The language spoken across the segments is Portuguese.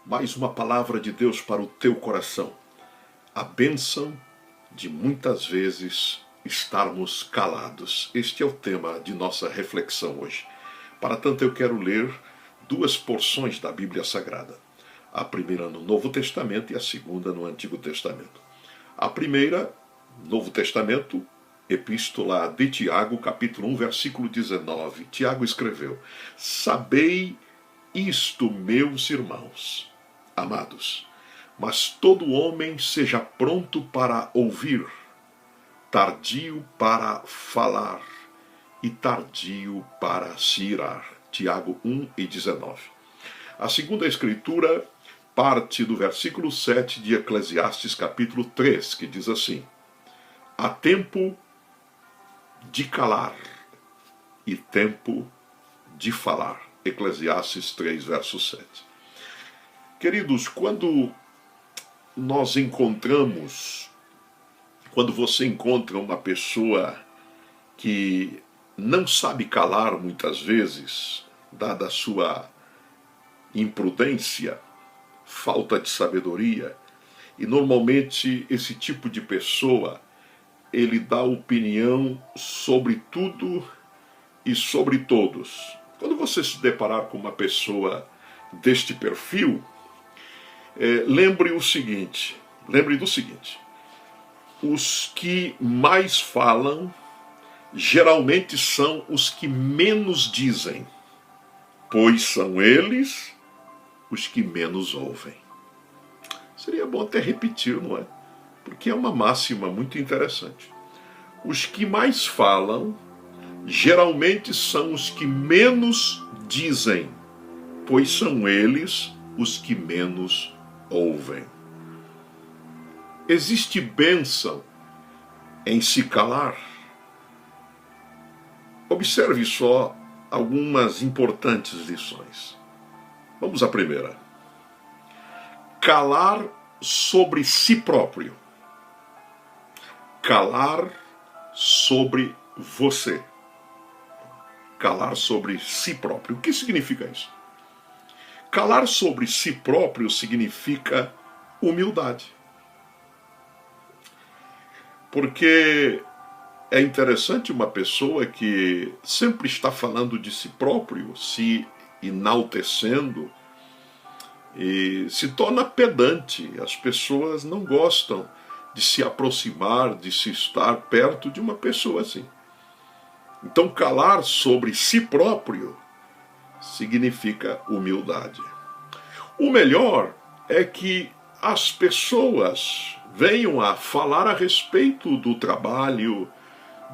mais uma palavra de Deus para o teu coração. A bênção de muitas vezes estarmos calados. Este é o tema de nossa reflexão hoje. Para tanto, eu quero ler duas porções da Bíblia Sagrada. A primeira no Novo Testamento e a segunda no Antigo Testamento. A primeira, Novo Testamento, Epístola de Tiago, capítulo 1, versículo 19. Tiago escreveu: Sabei isto, meus irmãos, amados, mas todo homem seja pronto para ouvir, tardio para falar e tardio para se irar. Tiago 1 e 19. A segunda escritura parte do versículo 7 de Eclesiastes capítulo 3, que diz assim: há tempo de calar e tempo de falar. Eclesiastes 3, verso 7. Queridos, quando você encontra uma pessoa que não sabe calar muitas vezes, dada a sua imprudência, falta de sabedoria, e normalmente esse tipo de pessoa, ele dá opinião sobre tudo e sobre todos. Quando você se deparar com uma pessoa deste perfil, lembre do seguinte: os que mais falam geralmente são os que menos dizem, pois são eles os que menos ouvem. Seria bom até repetir, não é? Porque é uma máxima muito interessante. Os que mais falam geralmente são os que menos dizem, pois são eles os que menos ouvem. Existe bênção em se calar. Observe só algumas importantes lições. Vamos à primeira. Calar sobre si próprio. Calar sobre você. Calar sobre si próprio. O que significa isso? Calar sobre si próprio significa humildade. Porque é interessante uma pessoa que sempre está falando de si próprio, se enaltecendo, e se torna pedante. As pessoas não gostam de se aproximar, de se estar perto de uma pessoa assim. Então, calar sobre si próprio significa humildade. O melhor é que as pessoas venham a falar a respeito do trabalho,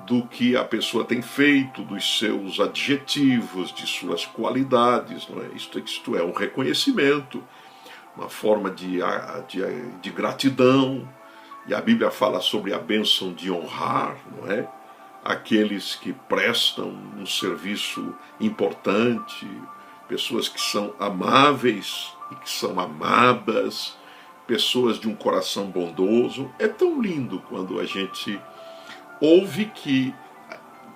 do que a pessoa tem feito, dos seus adjetivos, de suas qualidades. Não é? Isto é um reconhecimento, uma forma de gratidão. E a Bíblia fala sobre a bênção de honrar, não é? Aqueles que prestam um serviço importante, pessoas que são amáveis e que são amadas, pessoas de um coração bondoso. É tão lindo quando a gente ouve que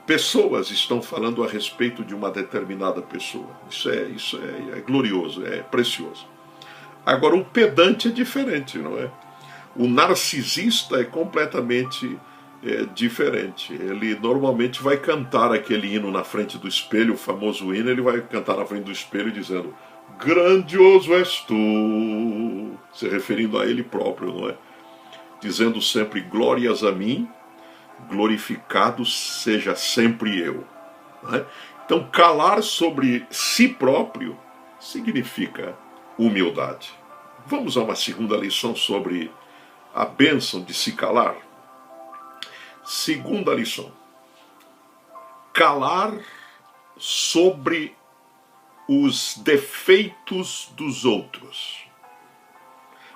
pessoas estão falando a respeito de uma determinada pessoa. Isso é glorioso, é precioso. Agora, o pedante é diferente, não é? O narcisista é completamente diferente. Ele normalmente vai cantar aquele hino na frente do espelho, o famoso hino. Ele vai cantar na frente do espelho dizendo: grandioso és tu, se referindo a ele próprio, não é? Dizendo sempre: glórias a mim, glorificado seja sempre eu. Não é? Então, calar sobre si próprio significa humildade. Vamos a uma segunda lição sobre a bênção de se calar. Segunda lição: calar sobre os defeitos dos outros.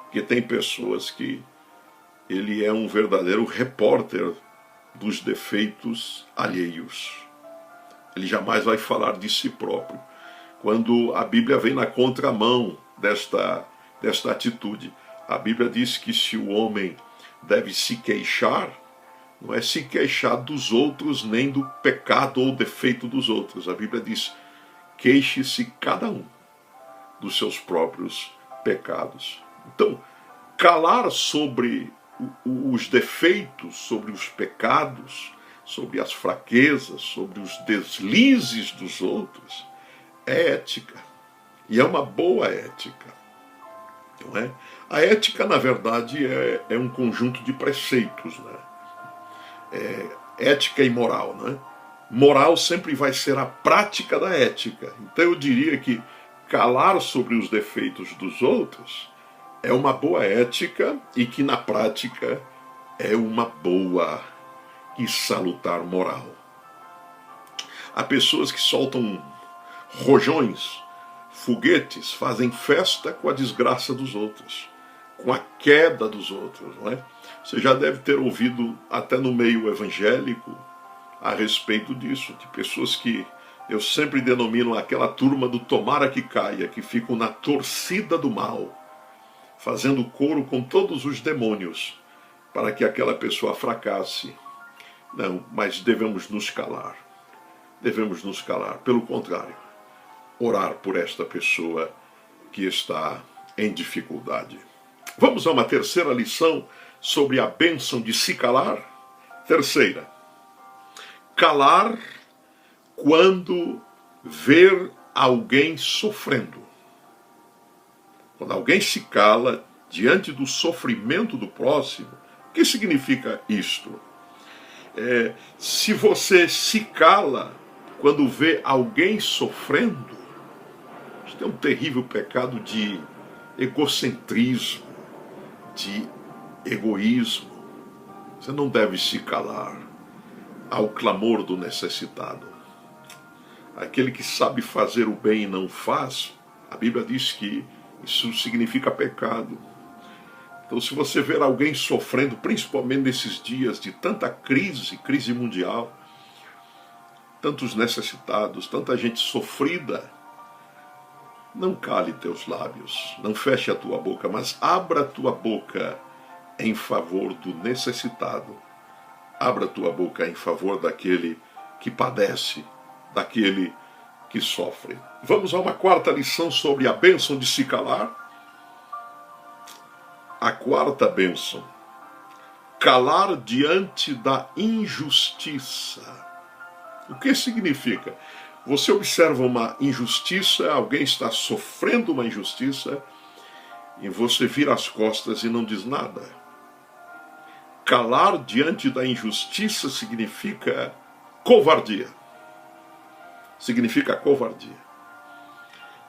Porque tem pessoas que ele é um verdadeiro repórter dos defeitos alheios. Ele jamais vai falar de si próprio. Quando a Bíblia vem na contramão desta atitude, a Bíblia diz que se o homem deve se queixar, não é se queixar dos outros, nem do pecado ou defeito dos outros. A Bíblia diz: queixe-se cada um dos seus próprios pecados. Então, calar sobre os defeitos, sobre os pecados, sobre as fraquezas, sobre os deslizes dos outros, é ética. E é uma boa ética. Não é? A ética, na verdade, é um conjunto de preceitos. Né? Ética e moral. Né? Moral sempre vai ser a prática da ética. Então eu diria que calar sobre os defeitos dos outros é uma boa ética e que na prática é uma boa e salutar moral. Há pessoas que soltam rojões, foguetes, fazem festa com a desgraça dos outros, com a queda dos outros. Não é? Você já deve ter ouvido até no meio evangélico a respeito disso, de pessoas que eu sempre denomino aquela turma do tomara que caia, que ficam na torcida do mal, fazendo coro com todos os demônios para que aquela pessoa fracasse. Não, mas devemos nos calar. Devemos nos calar. Pelo contrário, orar por esta pessoa que está em dificuldade. Vamos a uma terceira lição sobre a bênção de se calar. Terceira, calar quando ver alguém sofrendo. Quando alguém se cala diante do sofrimento do próximo, o que significa isto? Se você se cala quando vê alguém sofrendo, isto é um terrível pecado de egocentrismo, de egoísmo. Você não deve se calar ao clamor do necessitado. Aquele que sabe fazer o bem e não faz, a Bíblia diz que isso significa pecado. Então, se você ver alguém sofrendo, principalmente nesses dias de tanta crise mundial, tantos necessitados, tanta gente sofrida, não cale teus lábios, não feche a tua boca, mas abra a tua boca em favor do necessitado. Abra a tua boca em favor daquele que padece, daquele que sofre. Vamos a uma quarta lição sobre a bênção de se calar. A quarta bênção: calar diante da injustiça. O que significa? Você observa uma injustiça, alguém está sofrendo uma injustiça, e você vira as costas e não diz nada. Calar diante da injustiça significa covardia. Significa covardia.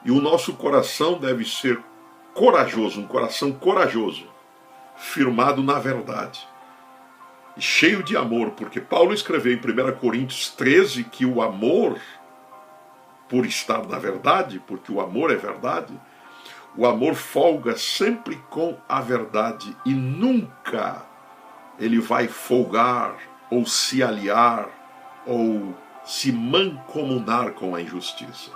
E o nosso coração deve ser corajoso, um coração corajoso, firmado na verdade, e cheio de amor, porque Paulo escreveu em 1 Coríntios 13 que o amor, por estar na verdade, porque o amor é verdade, o amor folga sempre com a verdade e nunca ele vai folgar ou se aliar ou se mancomunar com a injustiça.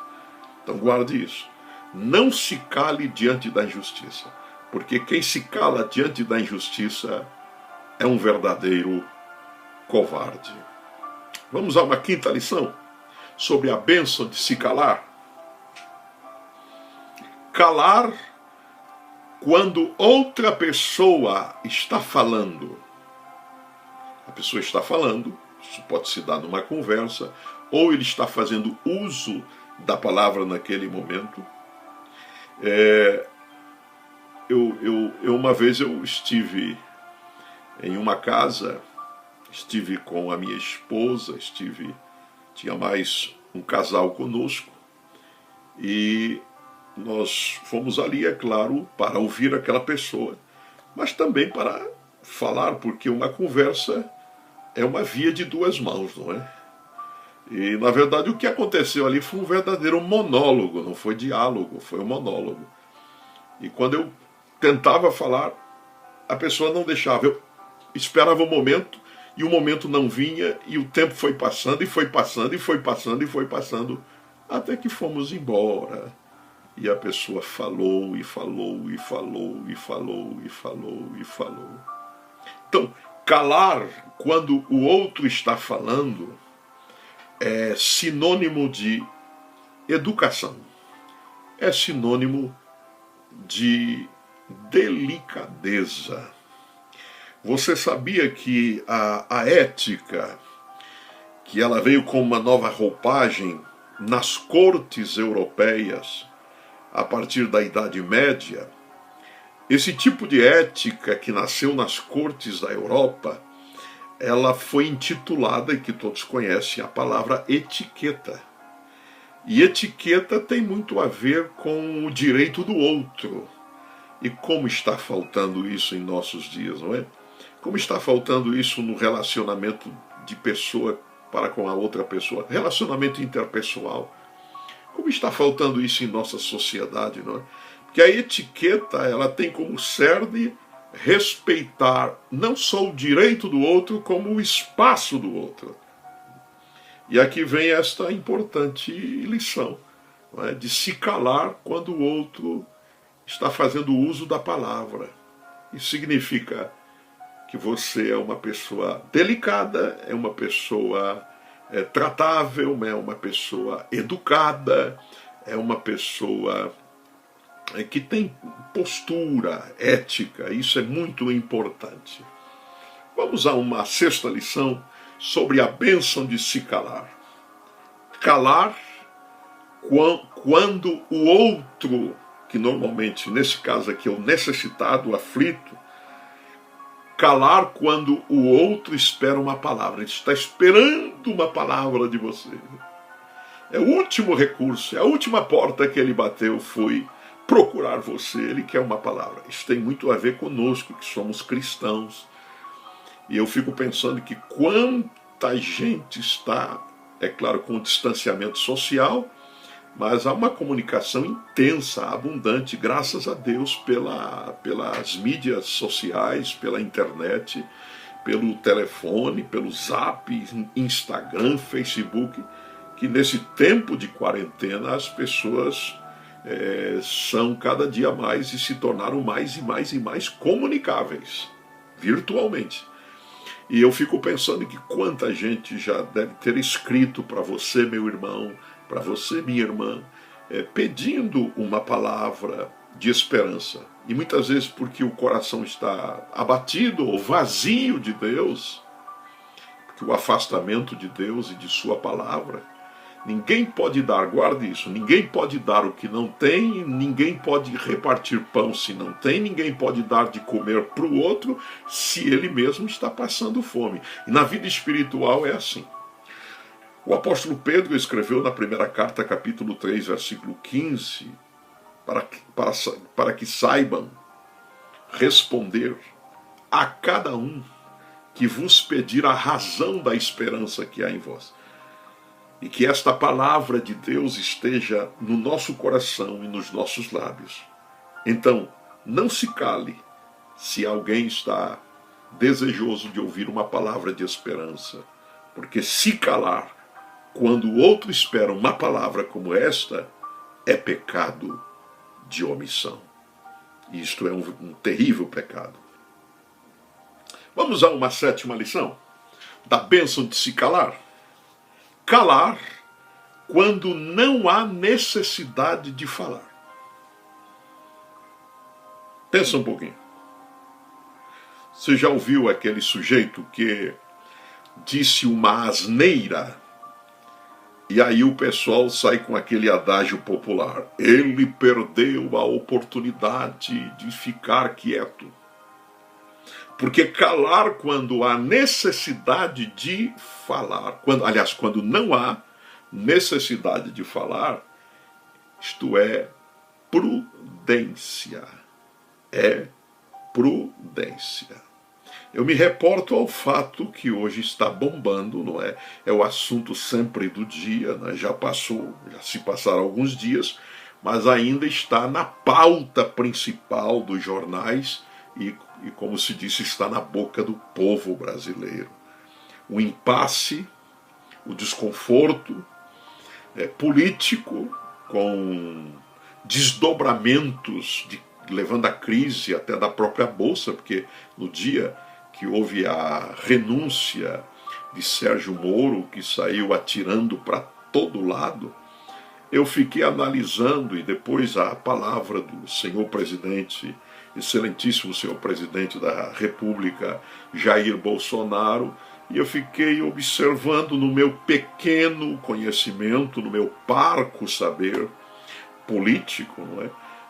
Então guarde isso. Não se cale diante da injustiça, porque quem se cala diante da injustiça é um verdadeiro covarde. Vamos a uma quinta lição sobre a bênção de se calar. Calar quando outra pessoa está falando. A pessoa está falando, isso pode se dar numa conversa, ou ele está fazendo uso da palavra naquele momento. Uma vez eu estive em uma casa, estive com a minha esposa, tinha mais um casal conosco, e nós fomos ali, é claro, para ouvir aquela pessoa, mas também para falar, porque uma conversa é uma via de duas mãos, não é? E, na verdade, o que aconteceu ali foi um verdadeiro monólogo, não foi diálogo, foi um monólogo. E quando eu tentava falar, a pessoa não deixava. Eu esperava o momento, e o momento não vinha, e o tempo foi passando, e foi passando, e foi passando, e foi passando, até que fomos embora. E a pessoa falou, e falou, e falou, e falou, e falou, e falou. Então, calar quando o outro está falando é sinônimo de educação, é sinônimo de delicadeza. Você sabia que a ética, que ela veio com uma nova roupagem nas cortes europeias a partir da Idade Média, esse tipo de ética que nasceu nas cortes da Europa, ela foi intitulada, e que todos conhecem, a palavra etiqueta. E etiqueta tem muito a ver com o direito do outro. E como está faltando isso em nossos dias, não é? Como está faltando isso no relacionamento de pessoa para com a outra pessoa, relacionamento interpessoal. Como está faltando isso em nossa sociedade, não é? Porque a etiqueta, ela tem como cerne respeitar não só o direito do outro, como o espaço do outro. E aqui vem esta importante lição, não é? De se calar quando o outro está fazendo uso da palavra. Isso significa que você é uma pessoa delicada, é uma pessoa tratável, é uma pessoa educada, é uma pessoa que tem postura ética. Isso é muito importante. Vamos a uma sexta lição sobre a bênção de se calar. Calar quando o outro, que normalmente, nesse caso aqui, é o necessitado, o aflito, calar quando o outro espera uma palavra. Ele está esperando uma palavra de você. É o último recurso, é a última porta que ele bateu, foi procurar você. Ele quer uma palavra. Isso tem muito a ver conosco, que somos cristãos. E eu fico pensando que quanta gente está, é claro, com o distanciamento social, mas há uma comunicação intensa, abundante, graças a Deus, pelas mídias sociais, pela internet, pelo telefone, pelo Zap, Instagram, Facebook, que nesse tempo de quarentena as pessoas são cada dia mais e se tornaram mais e mais e mais comunicáveis, virtualmente. E eu fico pensando que quanta gente já deve ter escrito para você, meu irmão, para você, minha irmã, pedindo uma palavra de esperança. E muitas vezes porque o coração está abatido ou vazio de Deus, porque o afastamento de Deus e de sua palavra. Ninguém pode dar, guarde isso, ninguém pode dar o que não tem, ninguém pode repartir pão se não tem, ninguém pode dar de comer para o outro se ele mesmo está passando fome. E na vida espiritual é assim. O apóstolo Pedro escreveu na primeira carta, capítulo 3, versículo 15, para que saibam responder a cada um que vos pedir a razão da esperança que há em vós. E que esta palavra de Deus esteja no nosso coração e nos nossos lábios. Então, não se cale se alguém está desejoso de ouvir uma palavra de esperança. Porque se calar quando o outro espera uma palavra como esta, é pecado de omissão. E isto é um terrível pecado. Vamos a uma sétima lição da bênção de se calar. Calar quando não há necessidade de falar. Pensa um pouquinho. Você já ouviu aquele sujeito que disse uma asneira e aí o pessoal sai com aquele adágio popular: ele perdeu a oportunidade de ficar quieto. Porque calar quando há necessidade de falar, quando não há necessidade de falar, isto é prudência. É prudência. Eu me reporto ao fato que hoje está bombando, não é? É o assunto sempre do dia, né? Já se passaram alguns dias, mas ainda está na pauta principal dos jornais e como se disse, está na boca do povo brasileiro. O impasse, o desconforto político, com desdobramentos, levando à crise até da própria Bolsa, porque no dia que houve a renúncia de Sérgio Moro, que saiu atirando para todo lado, eu fiquei analisando, e depois a palavra do senhor presidente, excelentíssimo senhor presidente da República, Jair Bolsonaro, e eu fiquei observando no meu pequeno conhecimento, no meu parco saber político, não é?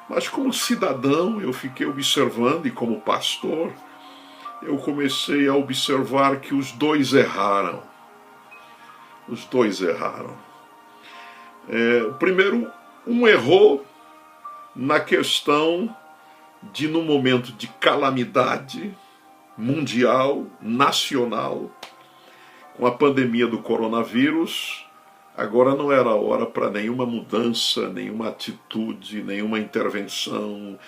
Mas como cidadão eu fiquei observando, e como pastor, eu comecei a observar que os dois erraram. Os dois erraram. Primeiro, um errou na questão de, num momento de calamidade mundial, nacional, com a pandemia do coronavírus, agora não era hora para nenhuma mudança, nenhuma atitude, nenhuma intervenção,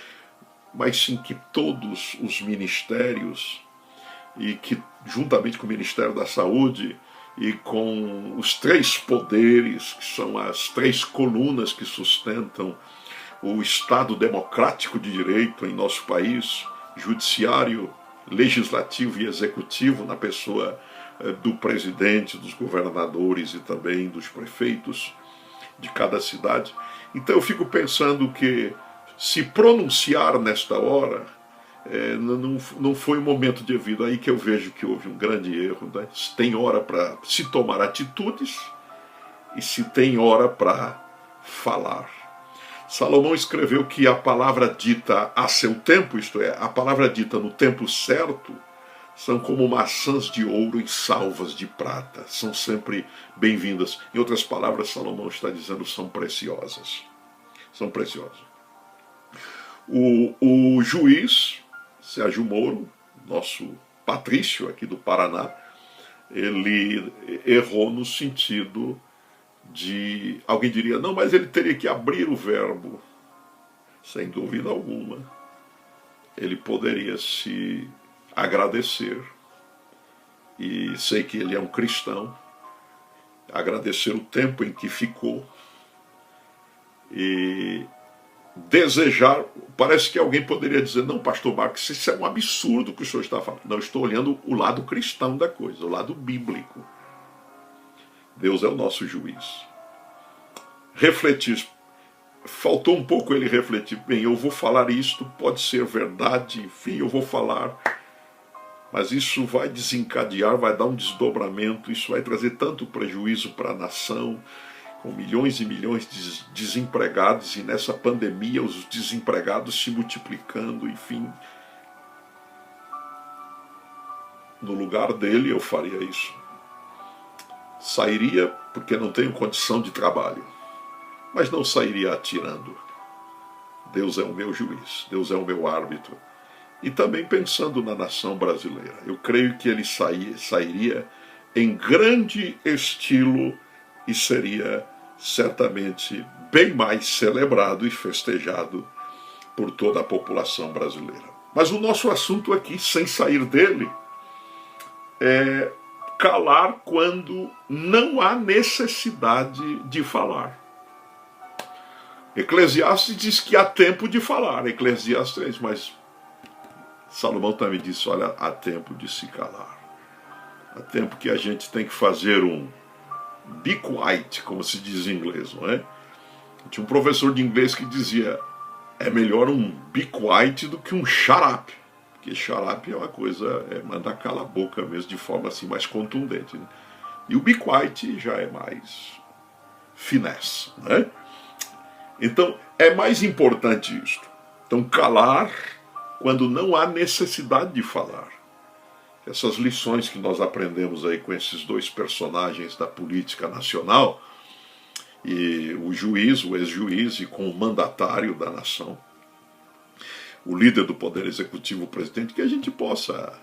mas sim que todos os ministérios, e que juntamente com o Ministério da Saúde e com os três poderes, que são as três colunas que sustentam o Estado democrático de direito em nosso país, judiciário, legislativo e executivo, na pessoa do presidente, dos governadores e também dos prefeitos de cada cidade. Então eu fico pensando que se pronunciar nesta hora não foi um momento devido. Aí que eu vejo que houve um grande erro, né? Tem hora para se tomar atitudes e se tem hora para falar. Salomão escreveu que a palavra dita a seu tempo, isto é, a palavra dita no tempo certo, são como maçãs de ouro em salvas de prata, são sempre bem-vindas. Em outras palavras, Salomão está dizendo, são preciosas. São preciosas. O juiz Sérgio Moro, nosso patrício aqui do Paraná, ele errou no sentido de, alguém diria, não, mas ele teria que abrir o verbo. Sem dúvida alguma. Ele poderia se agradecer, e sei que ele é um cristão, agradecer o tempo em que ficou, e desejar, parece que alguém poderia dizer, não, pastor Marcos, isso é um absurdo que o senhor está falando. Não, eu estou olhando o lado cristão da coisa, o lado bíblico. Deus é o nosso juiz. Refletir, faltou um pouco ele refletir, bem, eu vou falar isto, pode ser verdade, enfim, eu vou falar, mas isso vai desencadear, vai dar um desdobramento, isso vai trazer tanto prejuízo para a nação, com milhões e milhões de desempregados, e nessa pandemia os desempregados se multiplicando, enfim. No lugar dele eu faria isso. Sairia porque não tenho condição de trabalho, mas não sairia atirando. Deus é o meu juiz, Deus é o meu árbitro. E também pensando na nação brasileira, eu creio que ele sairia em grande estilo e seria certamente bem mais celebrado e festejado por toda a população brasileira. Mas o nosso assunto aqui, sem sair dele, é calar quando não há necessidade de falar. Eclesiastes diz que há tempo de falar, Eclesiastes 3, mas Salomão também disse, olha, há tempo de se calar. Há tempo que a gente tem que fazer um be quiet, como se diz em inglês, não é? Tinha um professor de inglês que dizia, é melhor um be quiet do que um shut up. Porque shut up é uma coisa, é mandar calar a boca mesmo, de forma assim mais contundente, né? E o be quiet já é mais finesse, né? Então, é mais importante isto. Então, calar quando não há necessidade de falar. Essas lições que nós aprendemos aí com esses dois personagens da política nacional, e o juiz, o ex-juiz, e com o mandatário da nação, o líder do Poder Executivo, o presidente, que a gente possa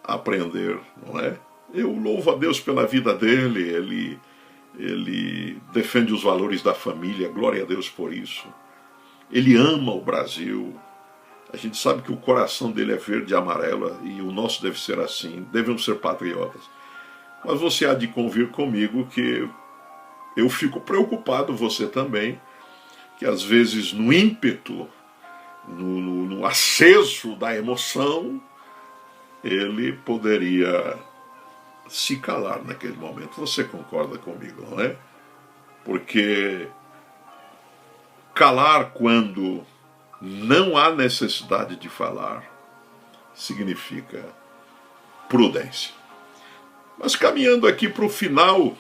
aprender, não é? Eu louvo a Deus pela vida dele, ele defende os valores da família, glória a Deus por isso. Ele ama o Brasil. A gente sabe que o coração dele é verde e amarelo, e o nosso deve ser assim, devemos ser patriotas. Mas você há de convir comigo que eu fico preocupado, você também, que às vezes no ímpeto, no aceso da emoção, ele poderia se calar naquele momento. Você concorda comigo, não é? Porque calar quando não há necessidade de falar significa prudência. Mas caminhando aqui para o final,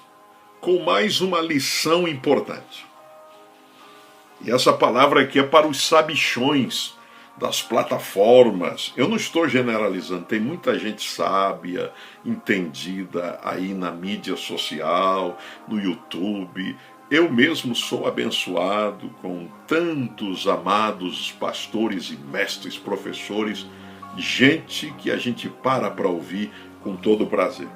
com mais uma lição importante. E essa palavra aqui é para os sabichões das plataformas. Eu não estou generalizando, tem muita gente sábia, entendida aí na mídia social, no YouTube. Eu mesmo sou abençoado com tantos amados pastores e mestres, professores, gente que a gente para ouvir com todo prazer.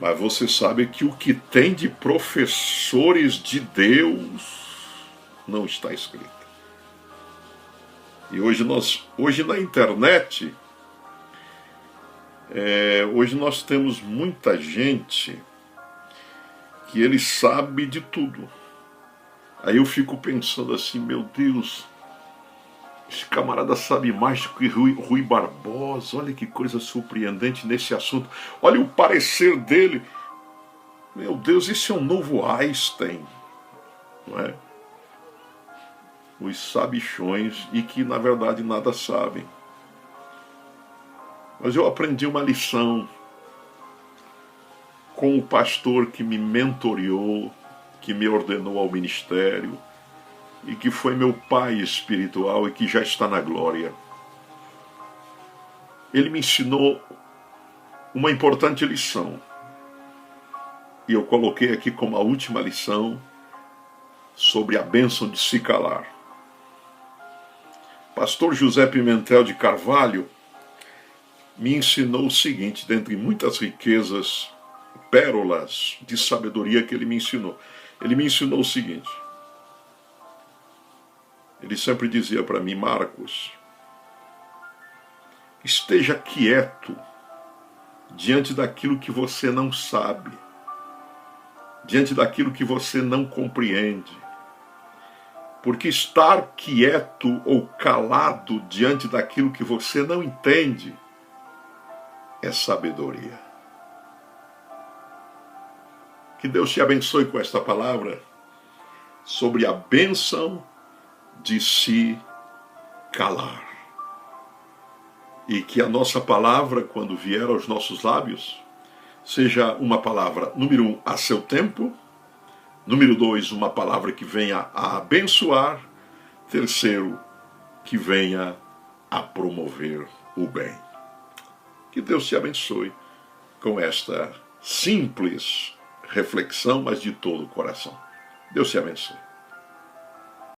Mas você sabe que o que tem de professores de Deus não está escrito. E hoje na internet, hoje nós temos muita gente que ele sabe de tudo. Aí eu fico pensando assim, meu Deus, esse camarada sabe mais do que Rui Barbosa, olha que coisa surpreendente nesse assunto. Olha o parecer dele. Meu Deus, esse é um novo Einstein, não é? Os sabichões e que na verdade nada sabem. Mas eu aprendi uma lição com o pastor que me mentoreou, que me ordenou ao ministério e que foi meu pai espiritual e que já está na glória. Ele me ensinou uma importante lição e eu coloquei aqui como a última lição sobre a bênção de se calar. Pastor José Pimentel de Carvalho me ensinou o seguinte, dentre muitas riquezas, pérolas de sabedoria que ele me ensinou. Ele me ensinou o seguinte. Ele sempre dizia para mim, Marcos, esteja quieto diante daquilo que você não sabe, diante daquilo que você não compreende. Porque estar quieto ou calado diante daquilo que você não entende é sabedoria. Que Deus te abençoe com esta palavra sobre a bênção de se calar. E que a nossa palavra, quando vier aos nossos lábios, seja uma palavra, número 1, a seu tempo, número 2, uma palavra que venha a abençoar, terceiro, que venha a promover o bem. Que Deus te abençoe com esta simples reflexão, mas de todo o coração. Deus te abençoe.